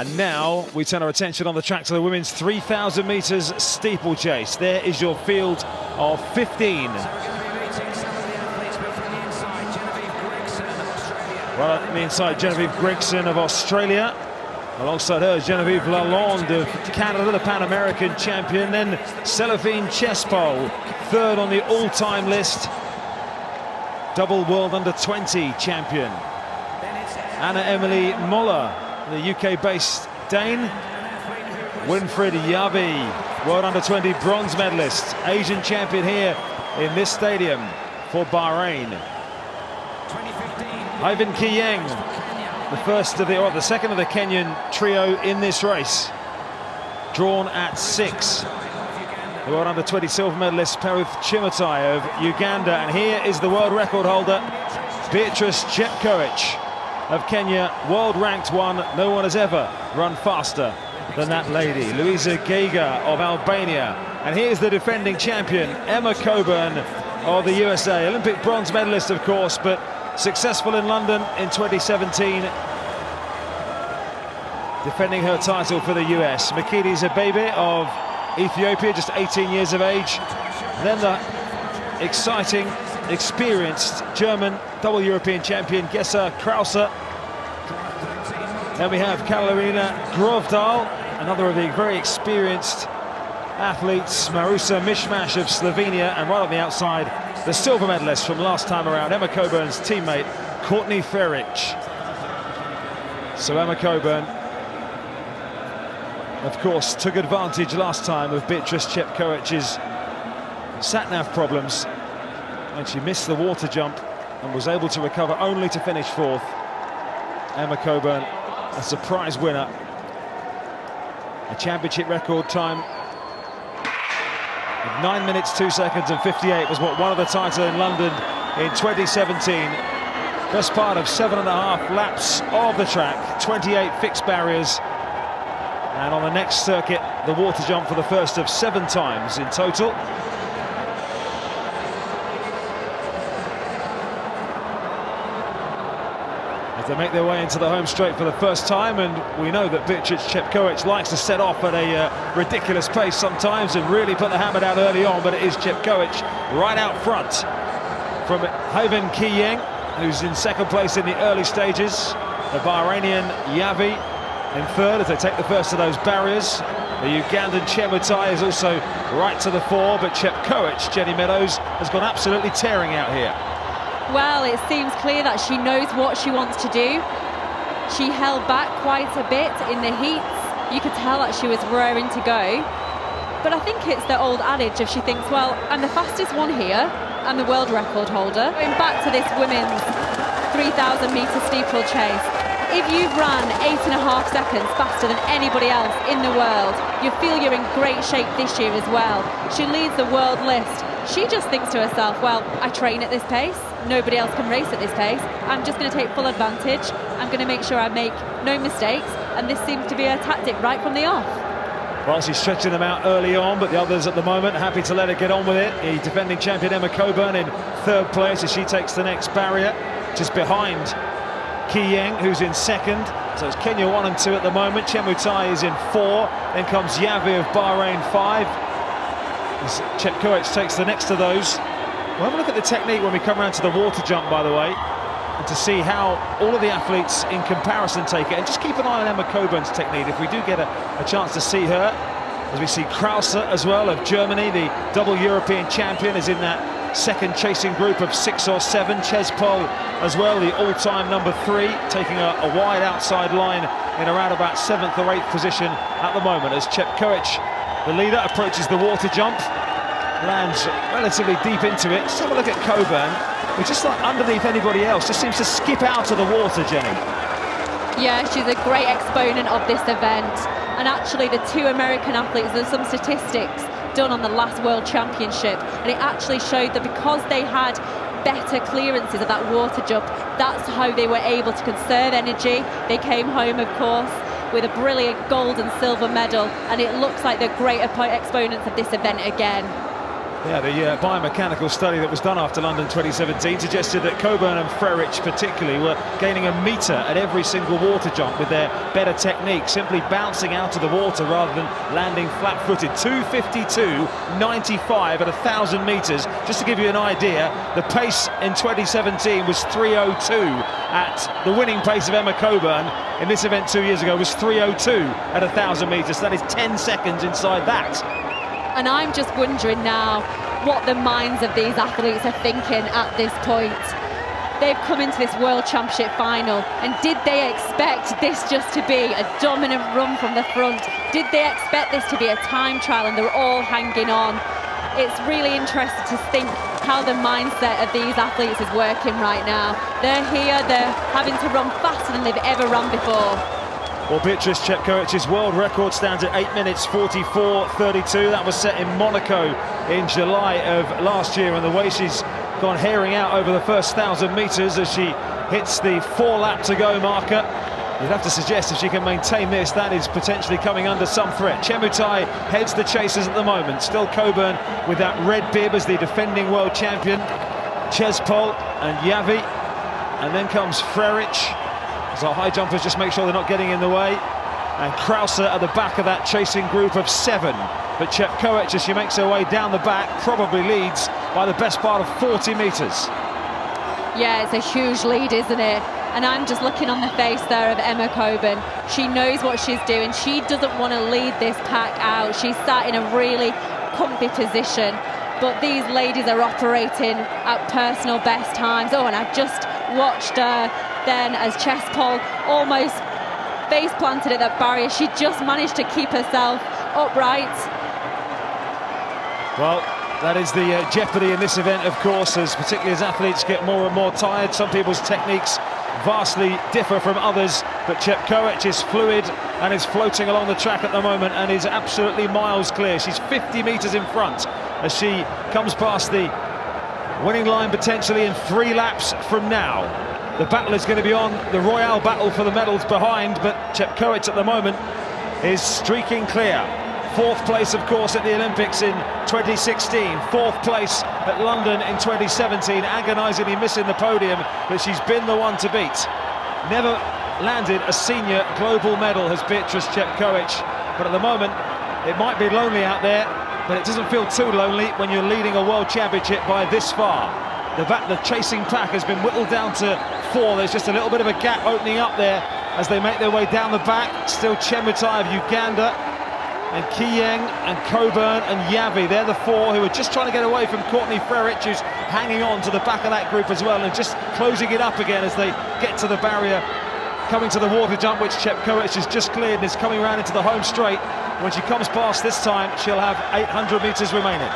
And now we turn our attention on the track to the women's 3,000 metres steeplechase. There is your field of 15. Right on the inside, Genevieve Gregson of Australia. Alongside her, Genevieve Lalonde of Canada, the Pan-American champion. Then Celestine Chespol, third on the all-time list. Double world under-20 champion. Anna-Emily Moller, the UK-based Dane. Winfried Yavi, world under-20 bronze medalist. Asian champion here in this stadium for Bahrain. Ivan Kiyeng, the second of the Kenyan trio in this race, drawn at 6. The world under-20 silver medalist Peruth Chimotai of Uganda, and here is the world record holder Beatrice Chepkoech of Kenya, world ranked 1. No one has ever run faster than that lady. Louisa Geiger of Albania, and here's the defending champion Emma Coburn of the USA, Olympic bronze medalist of course, but successful in London in 2017, defending her title for the US. Makili Zebebe of Ethiopia, just 18 years of age. And then the exciting, experienced German double European champion Gesa Krause. Then we have Karolina Grovdal, another of the very experienced athletes, Marusa Mishmash of Slovenia, and right on the outside, the silver medalist from last time around, Emma Coburn's teammate, Courtney Ferrich. So Emma Coburn, of course, took advantage last time of Beatrice Chepkoech's sat-nav problems, and she missed the water jump and was able to recover only to finish 4th. Emma Coburn, a surprise winner. A championship record time of 9 minutes 2 seconds and 58 was what won her the title in London in 2017. Best part of 7.5 laps of the track, 28 fixed barriers, and on the next circuit the water jump for the first of 7 times in total. As they make their way into the home straight for the first time, and we know that Beatrice Chepkoech likes to set off at a ridiculous pace sometimes and really put the hammer down early on, but it is Chepkoech right out front from Ivan Kiyeng, who's in second place in the early stages. The Bahrainian Yavi in third as they take the first of those barriers. The Ugandan Chemutai is also right to the fore, but Chepkoech, Jenny Meadows, has gone absolutely tearing out here. Well, it seems clear that she knows what she wants to do. She held back quite a bit in the heats. You could tell that she was raring to go. But I think it's the old adage if she thinks, well, I'm the fastest one here, I'm the world record holder. Going back to this women's 3,000 metre steeplechase, if you've ran 8.5 seconds faster than anybody else in the world, you feel you're in great shape this year as well. She leads the world list. She just thinks to herself, well, I train at this pace, nobody else can race at this pace, I'm just going to take full advantage, I'm going to make sure I make no mistakes, and this seems to be a tactic right from the off. Well, she's stretching them out early on, but the others at the moment happy to let her get on with it. The defending champion Emma Coburn in third place as she takes the next barrier, just behind Kiyeng, who's in second. So it's Kenya 1 and 2 at the moment. Chemutai is in 4, then comes Yavi of Bahrain 5. As Chepkoech takes the next of those. We'll have a look at the technique when we come around to the water jump, by the way, and to see how all of the athletes in comparison take it. And just keep an eye on Emma Coburn's technique if we do get a chance to see her. As we see Krause as well of Germany, the double European champion, is in that second chasing group of 6 or 7. Chespol as well, the all-time number 3, taking a wide outside line in around about 7th or 8th position at the moment as Chepkoech, the leader, approaches the water jump, lands relatively deep into it. Just have a look at Coburn, who's just like underneath anybody else, just seems to skip out of the water, Jenny. Yeah, she's a great exponent of this event. And actually the 2 American athletes, there's some statistics done on the last World Championship, and it actually showed that because they had better clearances of that water jump, that's how they were able to conserve energy. They came home, of course, with a brilliant gold and silver medal, and it looks like they're great exponents of this event again. Yeah, the biomechanical study that was done after London 2017 suggested that Coburn and Frerich particularly were gaining a metre at every single water jump with their better technique, simply bouncing out of the water rather than landing flat-footed. 2:52.95 at 1,000 metres. Just to give you an idea, the pace in 2017 was 3:02 at the winning pace of Emma Coburn in this event 2 years ago was 3:02 at 1,000 metres. That is 10 seconds inside that. And I'm just wondering now what the minds of these athletes are thinking at this point. They've come into this World Championship final, and did they expect this just to be a dominant run from the front? Did they expect this to be a time trial and they were all hanging on? It's really interesting to think how the mindset of these athletes is working right now. They're here, they're having to run faster than they've ever run before. Well, Beatrice Chepkowicz's world record stands at 8 minutes 44.32. That was set in Monaco in July of last year, and the way she's gone herring out over the first 1,000 metres as she hits the 4-lap to go marker, you'd have to suggest if she can maintain this, that is potentially coming under some threat. Chemutai heads the chasers at the moment. Still Coburn with that red bib as the defending world champion. Chespol and Yavi, and then comes Frerich. So high jumpers just make sure they're not getting in the way. And Krause at the back of that chasing group of 7. But Chepkowicz, as she makes her way down the back, probably leads by the best part of 40 metres. Yeah, it's a huge lead, isn't it? And I'm just looking on the face there of Emma Coburn. She knows what she's doing. She doesn't want to lead this pack out. She's sat in a really comfy position. But these ladies are operating at personal best times. Oh, and I just watched then as Chespol almost face planted at that barrier. She just managed to keep herself upright. Well, that is the jeopardy in this event, of course, as particularly as athletes get more and more tired. Some people's techniques vastly differ from others, but Chepkowicz is fluid and is floating along the track at the moment and is absolutely miles clear. She's 50 metres in front as she comes past the winning line potentially in 3 laps from now. The battle is going to be on, the royale battle for the medals behind, but Chepkowicz at the moment is streaking clear. 4th place, of course, at the Olympics in 2016, 4th place at London in 2017, agonisingly missing the podium, but she's been the one to beat. Never landed a senior global medal has Beatrice Chepkowicz, but at the moment it might be lonely out there, but it doesn't feel too lonely when you're leading a world championship by this far. The chasing pack has been whittled down to 4. There's just a little bit of a gap opening up there as they make their way down the back. Still Chemutai of Uganda and Kiyeng and Coburn and Yavi. They're the 4 who are just trying to get away from Courtney Frerich, who's hanging on to the back of that group as well and just closing it up again as they get to the barrier, coming to the water jump, which Chepkowicz has just cleared and is coming around into the home straight. When she comes past this time, she'll have 800 metres remaining.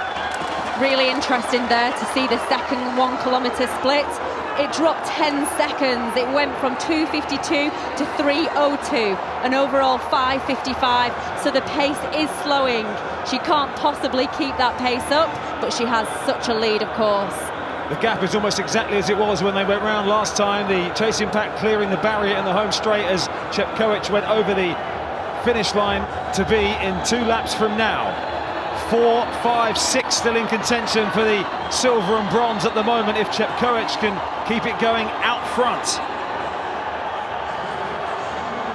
Really interesting there to see the second 1 kilometre split. It dropped 10 seconds. It went from 2:52 to 3:02, an overall 5:55. So the pace is slowing. She can't possibly keep that pace up, but she has such a lead, of course. The gap is almost exactly as it was when they went round last time. The chasing pack clearing the barrier in the home straight as Chepkowicz went over the finish line to be in 2 laps from now. 4, 5, 6 still in contention for the silver and bronze at the moment if Chepkowicz can keep it going out front.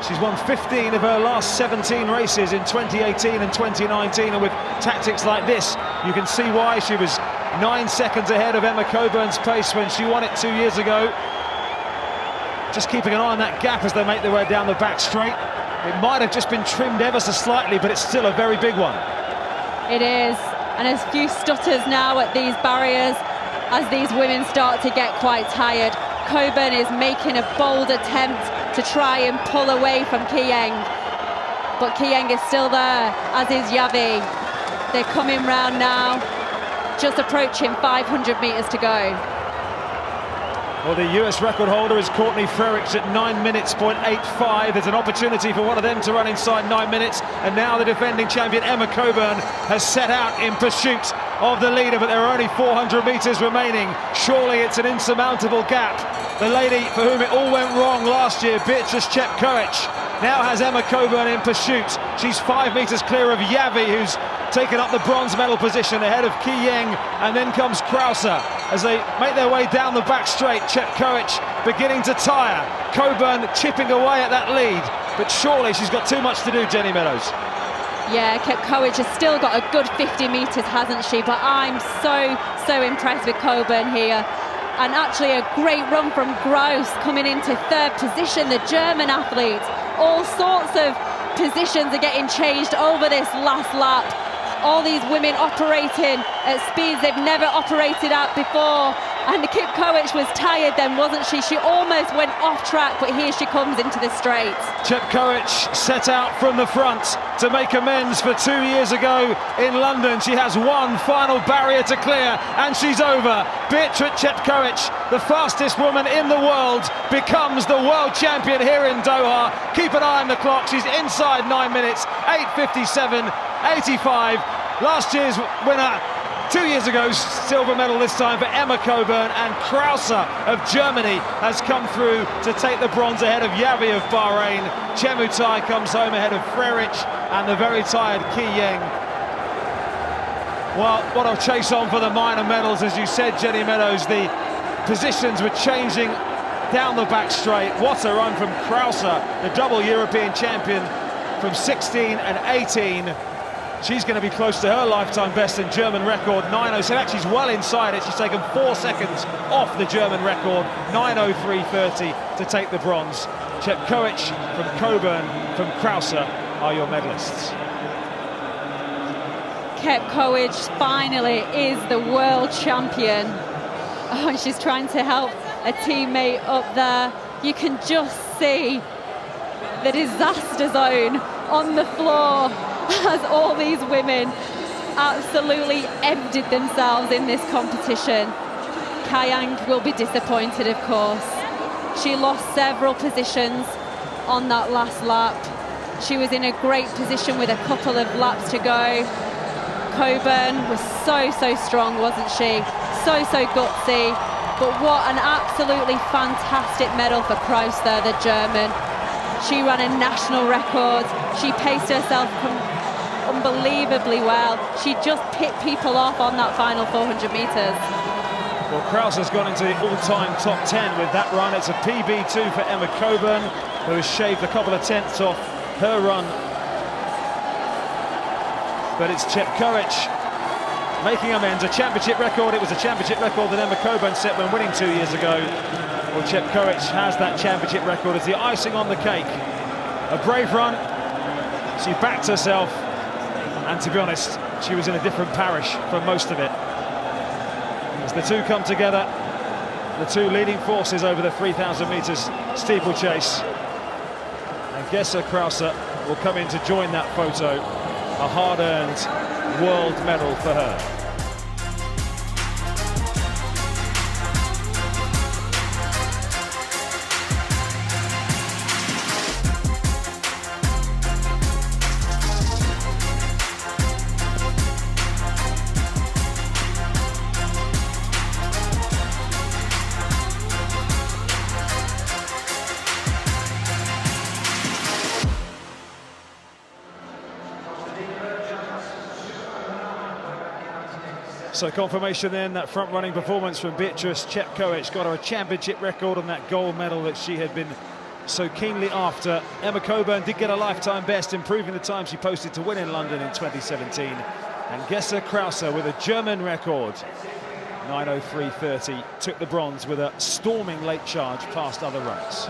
She's won 15 of her last 17 races in 2018 and 2019, and with tactics like this you can see why. She was 9 seconds ahead of Emma Coburn's pace when she won it 2 years ago. Just keeping an eye on that gap as they make their way down the back straight. It might have just been trimmed ever so slightly, but it's still a very big one. It is, and a few stutters now at these barriers as these women start to get quite tired. Coburn is making a bold attempt to try and pull away from Kiyeng, but Kiyeng is still there, as is Yavi. They're coming round now, just approaching 500 metres to go. Well, the US record holder is Courtney Frerich at 9 minutes, 0.85. There's an opportunity for one of them to run inside 9 minutes. And now the defending champion, Emma Coburn, has set out in pursuit of the leader, but there are only 400 metres remaining. Surely it's an insurmountable gap. The lady for whom it all went wrong last year, Beatrice Chepkowicz, now has Emma Coburn in pursuit. She's 5 meters clear of Yavi, who's taken up the bronze medal position ahead of Ki Yeng, and then comes Krauser as they make their way down the back straight. Chepkoech beginning to tire. Coburn chipping away at that lead, but surely she's got too much to do, Jenny Meadows. Yeah, Chepkoech has still got a good 50 metres, hasn't she? But I'm so impressed with Coburn here. And actually a great run from Gross coming into third position, the German athlete. All sorts of positions are getting changed over this last lap. All these women operating at speeds they've never operated at before. And Chepkoech was tired then, wasn't she? She almost went off track, but here she comes into the straight. Chepkoech set out from the front to make amends for 2 years ago in London. She has one final barrier to clear, and she's over. Beatrice Chepkoech, the fastest woman in the world, becomes the world champion here in Doha. Keep an eye on the clock. She's inside 9 minutes, 8:57.85. Last year's winner 2 years ago, silver medal this time for Emma Coburn, and Krauser of Germany has come through to take the bronze ahead of Yavi of Bahrain. Chemutai comes home ahead of Frerich and the very tired Ki Yeng. Well, what a chase on for the minor medals, as you said, Jenny Meadows. The positions were changing down the back straight. What a run from Krauser, the double European champion from 16 and 18. She's going to be close to her lifetime best and German record, 9:07. Actually, she's well inside it. She's taken 4 seconds off the German record, 9:03.30 to take the bronze. Chepkoech from Coburn, from Krauser are your medalists. Chepkoech finally is the world champion. Oh, she's trying to help a teammate up there. You can just see the disaster zone on the floor as all these women absolutely emptied themselves in this competition. Kayang will be disappointed, of course. She lost several positions on that last lap. She was in a great position with a couple of laps to go. Coburn was so strong, wasn't she? So gutsy. But what an absolutely fantastic medal for Krauser, the German. She ran a national record. She paced herself unbelievably well. She just picked people off on that final 400 metres. Well, Krauser's gone into the all-time top 10 with that run. It's a PB2 for Emma Coburn, who has shaved a couple of tenths off her run. But it's Chepkoech making amends. A championship record. It was a championship record that Emma Coburn set when winning 2 years ago. Well, Chepkoech has that championship record as the icing on the cake. A brave run. She backed herself. And to be honest, she was in a different parish for most of it. As the two come together, the two leading forces over the 3,000 metres steeplechase. And Gesa Krauser will come in to join that photo. A hard-earned world medal for her. So confirmation then, that front-running performance from Beatrice Chepkoech got her a championship record on that gold medal that she had been so keenly after. Emma Coburn did get a lifetime best, improving the time she posted to win in London in 2017. And Gesa Krauser with a German record, 9:03.30, took the bronze with a storming late charge past other runners.